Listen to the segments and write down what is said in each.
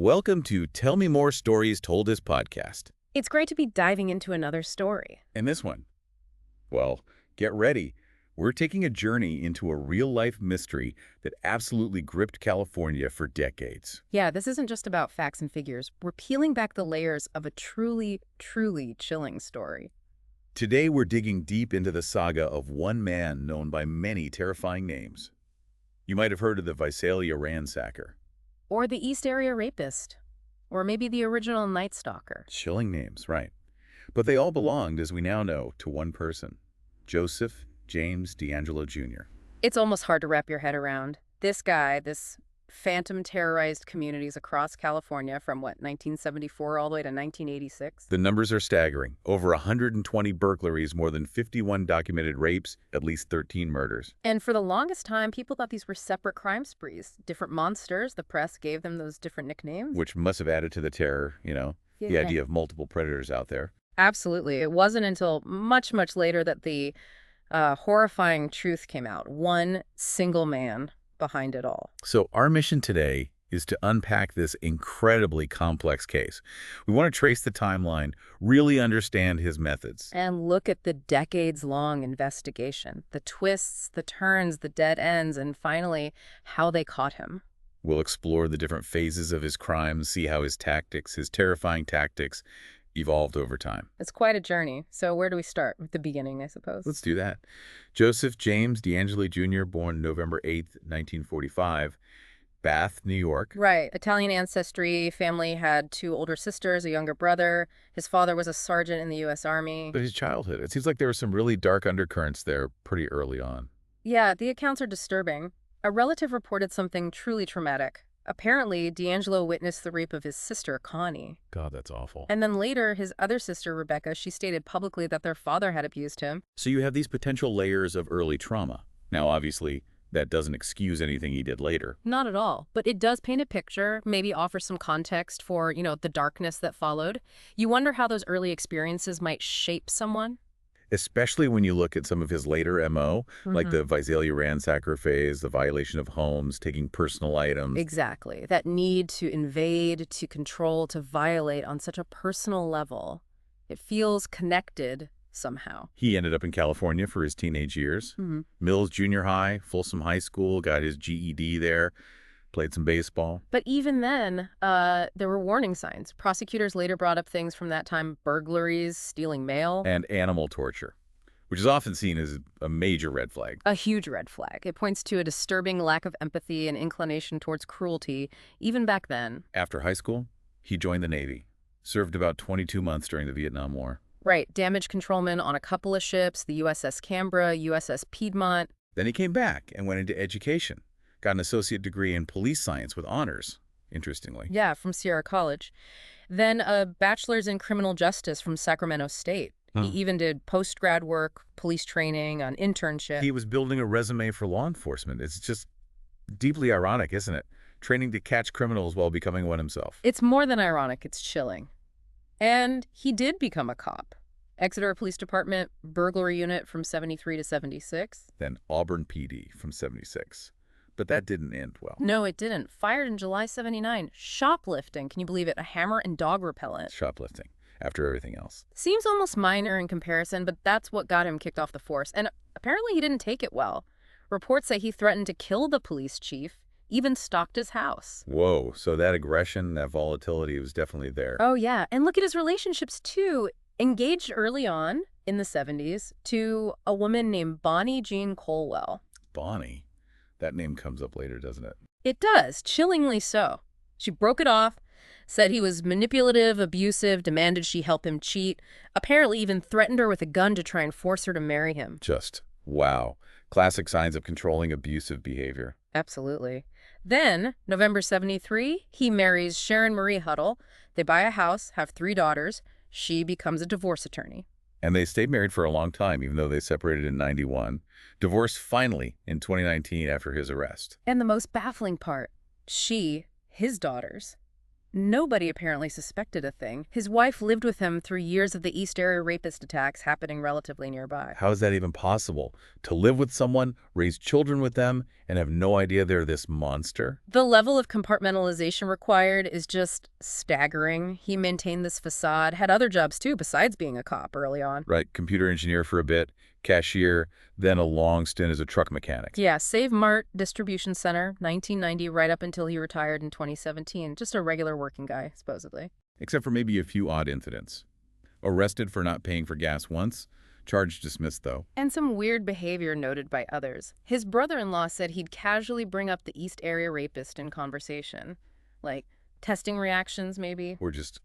Welcome to Tell Me More Stories Told As podcast. It's great to be diving into another story. And this one, well, get ready. We're taking a journey into a real-life mystery that absolutely gripped California for decades. Yeah, this isn't just about facts and figures. We're peeling back the layers of a truly, truly chilling story. Today, we're digging deep into the saga of one man known by many terrifying names. You might have heard of the Visalia Ransacker. Or the East Area Rapist. Or maybe the original Night Stalker. Chilling names, right. But they all belonged, as we now know, to one person, Joseph James DeAngelo Jr. It's almost hard to wrap your head around. This guy, this phantom terrorized communities across California from, 1974 all the way to 1986? The numbers are staggering. Over 120 burglaries, more than 51 documented rapes, at least 13 murders. And for the longest time, people thought these were separate crime sprees. Different monsters. The press gave them those different nicknames. Which must have added to the terror, the idea of multiple predators out there. Absolutely. It wasn't until much, much later that the horrifying truth came out. One single man behind it all. So our mission today is to unpack this incredibly complex case. We want to trace the timeline, really understand his methods. And look at the decades-long investigation, the twists, the turns, the dead ends, and finally, how they caught him. We'll explore the different phases of his crimes, see how his terrifying tactics, evolved over time. It's quite a journey. So where do we start? With the beginning, I suppose. Let's do that. Joseph James DeAngelo Jr., born November 8th, 1945, Bath, New York. Right. Italian ancestry. Family had two older sisters, a younger brother. His father was a sergeant in the U.S. Army. But his childhood, it seems like there were some really dark undercurrents there pretty early on. Yeah, the accounts are disturbing. A relative reported something truly traumatic. Apparently, DeAngelo witnessed the rape of his sister, Connie. God, that's awful. And then later, his other sister, Rebecca, she stated publicly that their father had abused him. So you have these potential layers of early trauma. Now, obviously, that doesn't excuse anything he did later. Not at all. But it does paint a picture, maybe offer some context for, the darkness that followed. You wonder how those early experiences might shape someone. Especially when you look at some of his later MO, like the Visalia Ransacker phase, the violation of homes, taking personal items. Exactly. That need to invade, to control, to violate on such a personal level. It feels connected somehow. He ended up in California for his teenage years. Mills Junior High, Folsom High School, got his GED there. Played some baseball. But even then, there were warning signs. Prosecutors later brought up things from that time: burglaries, stealing mail. And animal torture, which is often seen as a major red flag. A huge red flag. It points to a disturbing lack of empathy and inclination towards cruelty, even back then. After high school, he joined the Navy. Served about 22 months during the Vietnam War. Right. Damage controlman on a couple of ships, the USS Canberra, USS Piedmont. Then he came back and went into education. Got an associate degree in police science with honors, interestingly. Yeah, from Sierra College. Then a bachelor's in criminal justice from Sacramento State. He even did post-grad work, police training, an internship. He was building a resume for law enforcement. It's just deeply ironic, isn't it? Training to catch criminals while becoming one himself. It's more than ironic. It's chilling. And he did become a cop. Exeter Police Department, burglary unit from 73 to 76. Then Auburn PD from 76. But that didn't end well. No, it didn't. Fired in July 79. Shoplifting. Can you believe it? A hammer and dog repellent. Shoplifting, after everything else. Seems almost minor in comparison, but that's what got him kicked off the force. And apparently he didn't take it well. Reports say he threatened to kill the police chief, even stalked his house. Whoa, so that aggression, that volatility was definitely there. Oh, yeah. And look at his relationships, too. Engaged early on in the 70s to a woman named Bonnie Jean Colwell. Bonnie? That name comes up later, doesn't it? It does, chillingly so. She broke it off, said he was manipulative, abusive, demanded she help him cheat, apparently even threatened her with a gun to try and force her to marry him. Just, wow. Classic signs of controlling abusive behavior. Absolutely. Then, November 73, he marries Sharon Marie Huddle. They buy a house, have 3 daughters. She becomes a divorce attorney. And they stayed married for a long time, even though they separated in 91. Divorced finally in 2019 after his arrest. And the most baffling part, she, his daughters, Nobody apparently suspected a thing. His wife lived with him through years of the East Area Rapist attacks happening relatively nearby. How is that even possible? To live with someone, raise children with them, and have no idea they're this monster? The level of compartmentalization required is just staggering. He maintained this facade, had other jobs too besides being a cop early on. Right, computer engineer for a bit, cashier, then a long stint as a truck mechanic. Yeah, Save Mart Distribution Center, 1990, right up until he retired in 2017. Just a regular working guy, supposedly. Except for maybe a few odd incidents. Arrested for not paying for gas once, charge dismissed though. And some weird behavior noted by others. His brother-in-law said he'd casually bring up the East Area Rapist in conversation. Like, testing reactions, maybe? Or just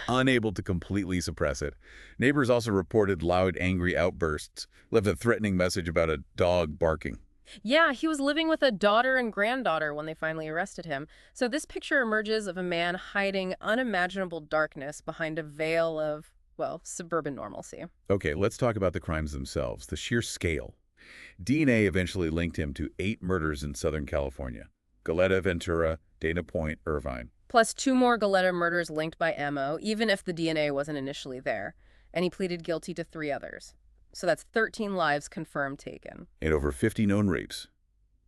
unable to completely suppress it. Neighbors also reported loud, angry outbursts, left a threatening message about a dog barking. Yeah, he was living with a daughter and granddaughter when they finally arrested him. So this picture emerges of a man hiding unimaginable darkness behind a veil of, well, suburban normalcy. Okay, let's talk about the crimes themselves, the sheer scale. DNA eventually linked him to 8 murders in Southern California. Goleta, Ventura, Dana Point, Irvine. Plus 2 more Goleta murders linked by MO, even if the DNA wasn't initially there. And he pleaded guilty to 3 others. So that's 13 lives confirmed taken. And over 50 known rapes.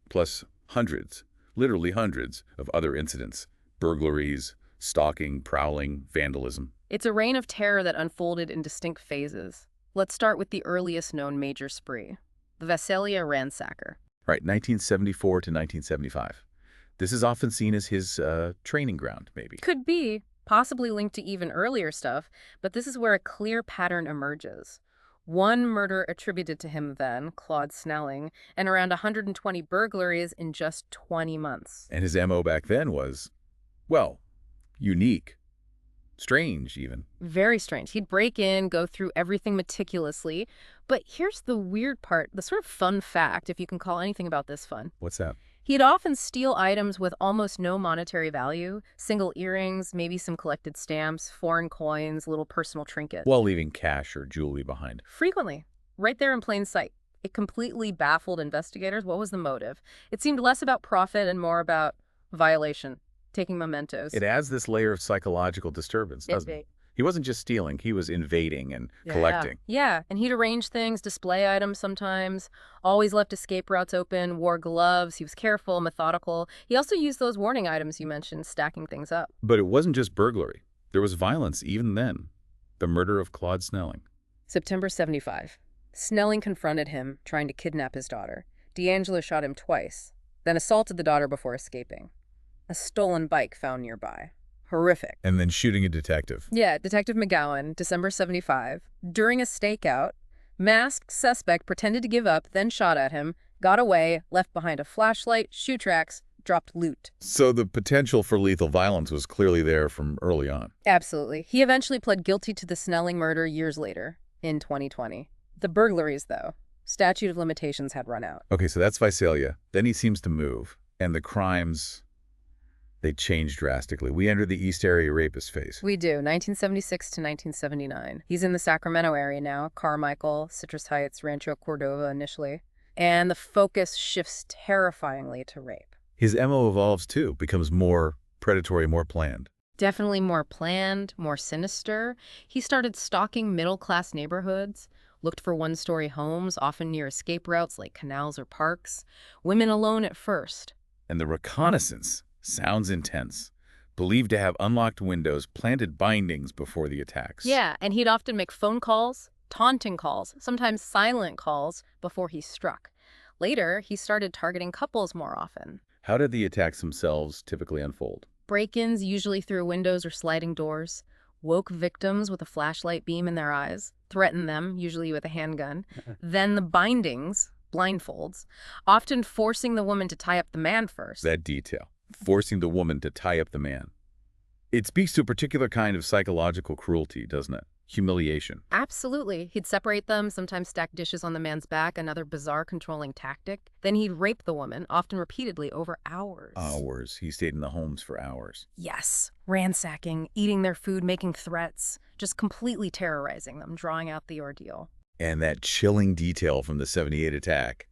Plus hundreds, literally hundreds, of other incidents. Burglaries, stalking, prowling, vandalism. It's a reign of terror that unfolded in distinct phases. Let's start with the earliest known major spree, the Visalia Ransacker. Right, 1974 to 1975. This is often seen as his training ground, maybe. Could be, possibly linked to even earlier stuff, but this is where a clear pattern emerges. 1 murder attributed to him then, Claude Snelling, and around 120 burglaries in just 20 months. And his MO back then was, well, unique. Strange, even. Very strange. He'd break in, go through everything meticulously. But here's the weird part, the sort of fun fact, if you can call anything about this fun. What's that? He'd often steal items with almost no monetary value, single earrings, maybe some collected stamps, foreign coins, little personal trinkets. While leaving cash or jewelry behind. Frequently, right there in plain sight. It completely baffled investigators. What was the motive? It seemed less about profit and more about violation, taking mementos. It adds this layer of psychological disturbance, doesn't it? He wasn't just stealing, he was invading and collecting. Yeah, and he'd arrange things, display items sometimes, always left escape routes open, wore gloves, he was careful, methodical. He also used those warning items you mentioned, stacking things up. But it wasn't just burglary. There was violence even then. The murder of Claude Snelling. September 75. Snelling confronted him, trying to kidnap his daughter. DeAngelo shot him twice, then assaulted the daughter before escaping. A stolen bike found nearby. Horrific. And then shooting a detective. Yeah, Detective McGowan, December 75. During a stakeout, masked suspect pretended to give up, then shot at him, got away, left behind a flashlight, shoe tracks, dropped loot. So the potential for lethal violence was clearly there from early on. Absolutely. He eventually pled guilty to the Snelling murder years later, in 2020. The burglaries, though, statute of limitations had run out. Okay, so that's Visalia. Then he seems to move. And the crimes, they change drastically. We enter the East Area Rapist phase. We do, 1976 to 1979. He's in the Sacramento area now, Carmichael, Citrus Heights, Rancho Cordova initially. And the focus shifts terrifyingly to rape. His MO evolves too, becomes more predatory, more planned. Definitely more planned, more sinister. He started stalking middle-class neighborhoods, looked for one-story homes, often near escape routes like canals or parks. Women alone at first. And the reconnaissance sounds intense. Believed to have unlocked windows, planted bindings before the attacks. Yeah, and he'd often make phone calls, taunting calls, sometimes silent calls, before he struck. Later, he started targeting couples more often. How did the attacks themselves typically unfold? Break-ins, usually through windows or sliding doors, woke victims with a flashlight beam in their eyes, threatened them, usually with a handgun. Then the bindings, blindfolds, often forcing the woman to tie up the man first. That detail. Forcing the woman to tie up the man. It speaks to a particular kind of psychological cruelty, doesn't it? Humiliation. Absolutely. He'd separate them, sometimes stack dishes on the man's back, another bizarre controlling tactic. Then he'd rape the woman, often repeatedly, over hours. Hours. He stayed in the homes for hours. Yes. Ransacking, eating their food, making threats, just completely terrorizing them, drawing out the ordeal. And that chilling detail from the 78 attack.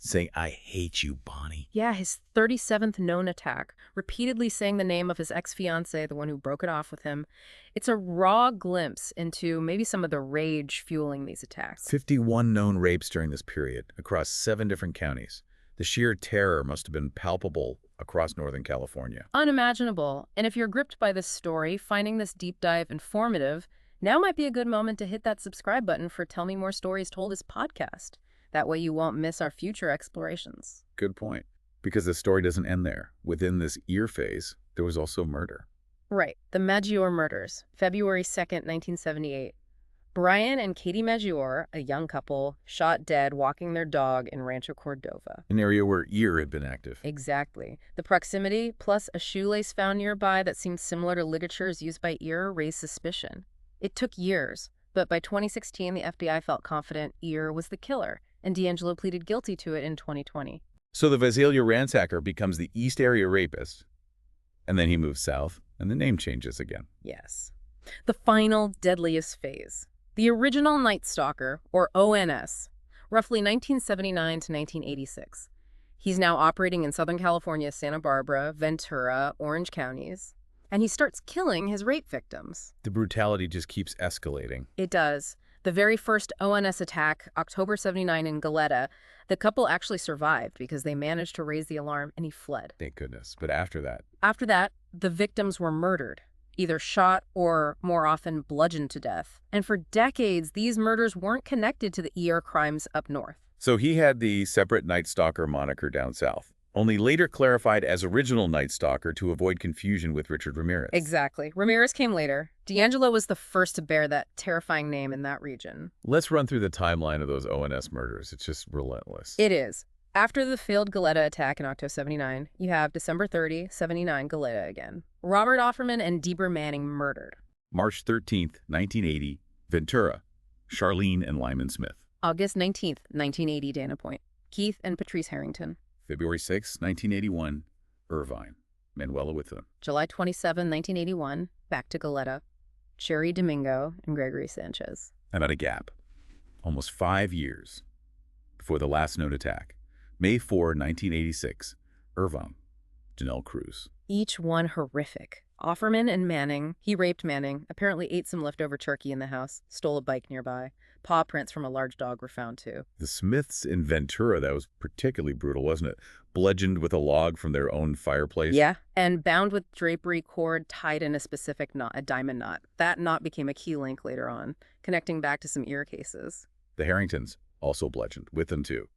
saying, "I hate you, Bonnie." Yeah, his 37th known attack, repeatedly saying the name of his ex-fiancée, the one who broke it off with him. It's a raw glimpse into maybe some of the rage fueling these attacks. 51 known rapes during this period, across 7 different counties. The sheer terror must have been palpable across Northern California. Unimaginable. And if you're gripped by this story, finding this deep dive informative, now might be a good moment to hit that subscribe button for Tell Me More Stories Told As podcast. That way you won't miss our future explorations. Good point. Because the story doesn't end there. Within this ear phase, there was also murder. Right. The Maggiore murders, February 2nd, 1978. Brian and Katie Maggiore, a young couple, shot dead walking their dog in Rancho Cordova. An area where ear had been active. Exactly. The proximity, plus a shoelace found nearby that seemed similar to ligatures used by ear, raised suspicion. It took years, but by 2016, the FBI felt confident ear was the killer, and DeAngelo pleaded guilty to it in 2020. So the Visalia Ransacker becomes the East Area Rapist, and then he moves south, and the name changes again. Yes. The final, deadliest phase. The original Night Stalker, or ONS, roughly 1979 to 1986. He's now operating in Southern California, Santa Barbara, Ventura, Orange counties, and he starts killing his rape victims. The brutality just keeps escalating. It does. The very first ONS attack, October 79 in Goleta, the couple actually survived because they managed to raise the alarm and he fled. Thank goodness. But after that, the victims were murdered, either shot or, more often, bludgeoned to death. And for decades, these murders weren't connected to the ER crimes up north. so he had the separate Night Stalker moniker down south, only later clarified as original Night Stalker to avoid confusion with Richard Ramirez. Exactly. Ramirez came later. DeAngelo was the first to bear that terrifying name in that region. Let's run through the timeline of those ONS murders. It's just relentless. It is. After the failed Goleta attack in October 79, you have December 30, 79, Goleta again. Robert Offerman and Deborah Manning murdered. March 13th, 1980, Ventura, Charlene and Lyman Smith. August 19th, 1980, Dana Point. Keith and Patrice Harrington. February 6, 1981, Irvine, Manuela with them. July 27, 1981, back to Goleta. Cherry Domingo and Gregory Sanchez. About a gap, almost 5 years before the last known attack. May 4, 1986, Irvine, Janelle Cruz. Each one horrific. Offerman and Manning. He raped Manning, apparently ate some leftover turkey in the house, stole a bike nearby. Paw prints from a large dog were found, too. The Smiths in Ventura, that was particularly brutal, wasn't it? Bludgeoned with a log from their own fireplace. Yeah, and bound with drapery cord tied in a specific knot, a diamond knot. That knot became a key link later on, connecting back to some ear cases. The Harringtons, also bludgeoned, with them too.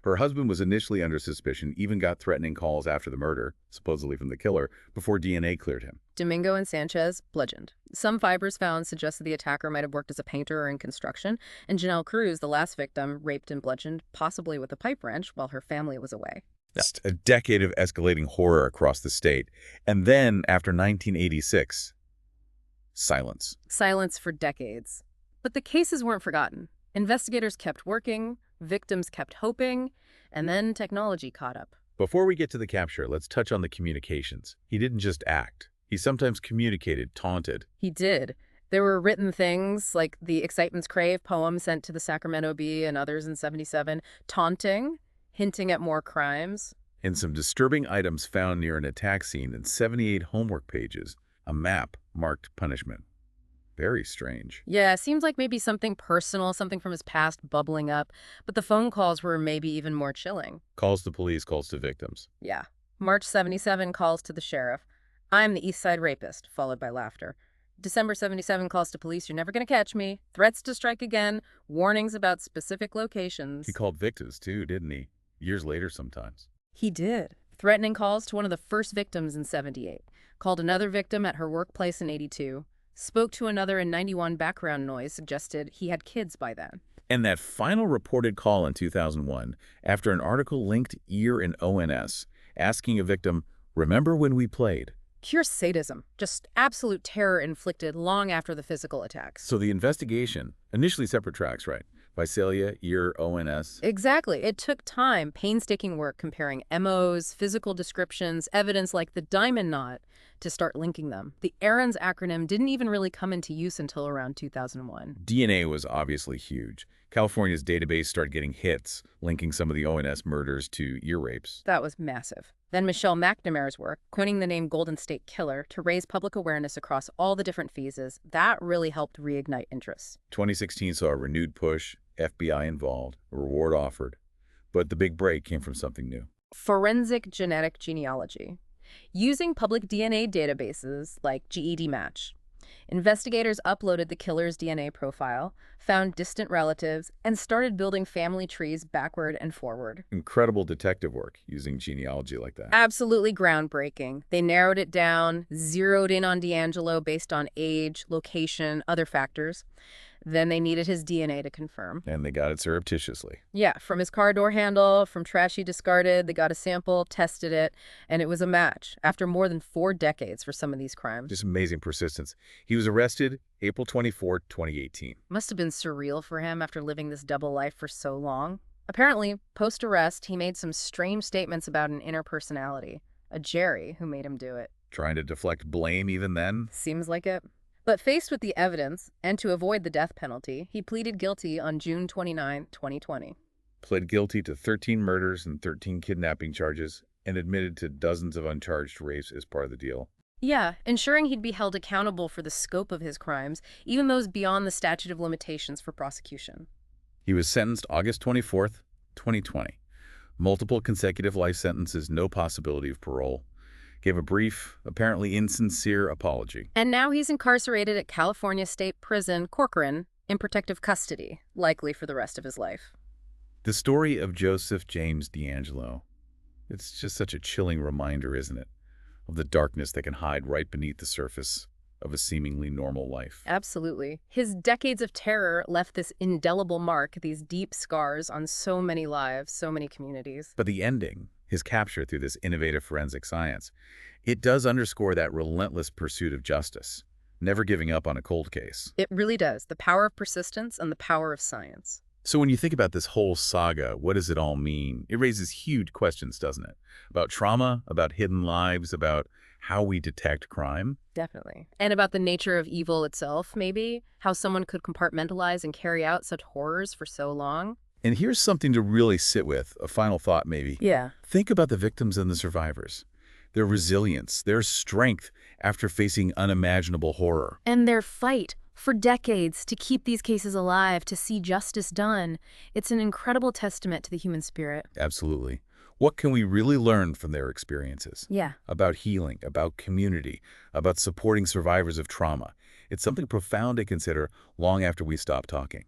Her husband was initially under suspicion, even got threatening calls after the murder, supposedly from the killer, before DNA cleared him. Domingo and Sanchez, bludgeoned. Some fibers found suggested the attacker might have worked as a painter or in construction, and Janelle Cruz, the last victim, raped and bludgeoned, possibly with a pipe wrench, while her family was away. Just a decade of escalating horror across the state. And then, after 1986, silence. Silence for decades. But the cases weren't forgotten. Investigators kept working, victims kept hoping, and then technology caught up. Before we get to the capture, let's touch on the communications. He didn't just act. He sometimes communicated, taunted. He did. There were written things like the Excitement's Crave poem sent to the Sacramento Bee and others in 77, taunting, hinting at more crimes. And some disturbing items found near an attack scene and 78 homework pages, a map marked punishment. Very strange. Yeah, seems like maybe something personal, something from his past bubbling up, but the phone calls were maybe even more chilling. Calls to police, calls to victims. Yeah. March 77, calls to the sheriff. I'm the East Side Rapist, followed by laughter. December 77, calls to police, you're never going to catch me. Threats to strike again, warnings about specific locations. He called victims too, didn't he? Years later sometimes. He did. Threatening calls to one of the first victims in 78. Called another victim at her workplace in 82. Spoke to another in 91, background noise suggested he had kids by then. And that final reported call in 2001, after an article linked ear and ONS, asking a victim, remember when we played? Pure sadism. Just absolute terror inflicted long after the physical attacks. So the investigation, initially separate tracks, right? Visalia, ear, ONS. Exactly. It took time, painstaking work comparing MOs, physical descriptions, evidence like the diamond knot, to start linking them. The EARONS acronym didn't even really come into use until around 2001. DNA was obviously huge. California's database started getting hits, linking some of the ONS murders to ear rapes. That was massive. Then Michelle McNamara's work, coining the name Golden State Killer to raise public awareness across all the different phases, that really helped reignite interest. 2016 saw a renewed push, FBI involved, a reward offered. But the big break came from something new. Forensic genetic genealogy. Using public DNA databases like GED Match, investigators uploaded the killer's DNA profile, found distant relatives, and started building family trees backward and forward. Incredible detective work using genealogy like that. Absolutely groundbreaking. They narrowed it down, zeroed in on DeAngelo based on age, location, other factors. Then they needed his DNA to confirm. And they got it surreptitiously. Yeah, from his car door handle, from trash he discarded, they got a sample, tested it, and it was a match after more than 4 decades for some of these crimes. Just amazing persistence. He was arrested April 24, 2018. Must have been surreal for him after living this double life for so long. Apparently, post-arrest, he made some strange statements about an inner personality, a Jerry who made him do it. Trying to deflect blame even then? Seems like it. But faced with the evidence, and to avoid the death penalty, he pleaded guilty on June 29, 2020. Pled guilty to 13 murders and 13 kidnapping charges, and admitted to dozens of uncharged rapes as part of the deal. Yeah, ensuring he'd be held accountable for the scope of his crimes, even those beyond the statute of limitations for prosecution. He was sentenced August 24th, 2020. Multiple consecutive life sentences, no possibility of parole. Gave a brief, apparently insincere apology. And now he's incarcerated at California State Prison, Corcoran, in protective custody, likely for the rest of his life. The story of Joseph James DeAngelo. It's just such a chilling reminder, isn't it? Of the darkness that can hide right beneath the surface of a seemingly normal life. Absolutely. His decades of terror left this indelible mark, these deep scars on so many lives, so many communities. But the ending, his capture through this innovative forensic science, it does underscore that relentless pursuit of justice, never giving up on a cold case. It really does. The power of persistence and the power of science. So when you think about this whole saga, what does it all mean? It raises huge questions, doesn't it? About trauma, about hidden lives, about how we detect crime. Definitely. And about the nature of evil itself, maybe? How someone could compartmentalize and carry out such horrors for so long? And here's something to really sit with, a final thought maybe. Yeah. Think about the victims and the survivors. Their resilience, their strength after facing unimaginable horror. And their fight for decades to keep these cases alive, to see justice done. It's an incredible testament to the human spirit. Absolutely. What can we really learn from their experiences? Yeah. About healing, about community, about supporting survivors of trauma. It's something profound to consider long after we stop talking.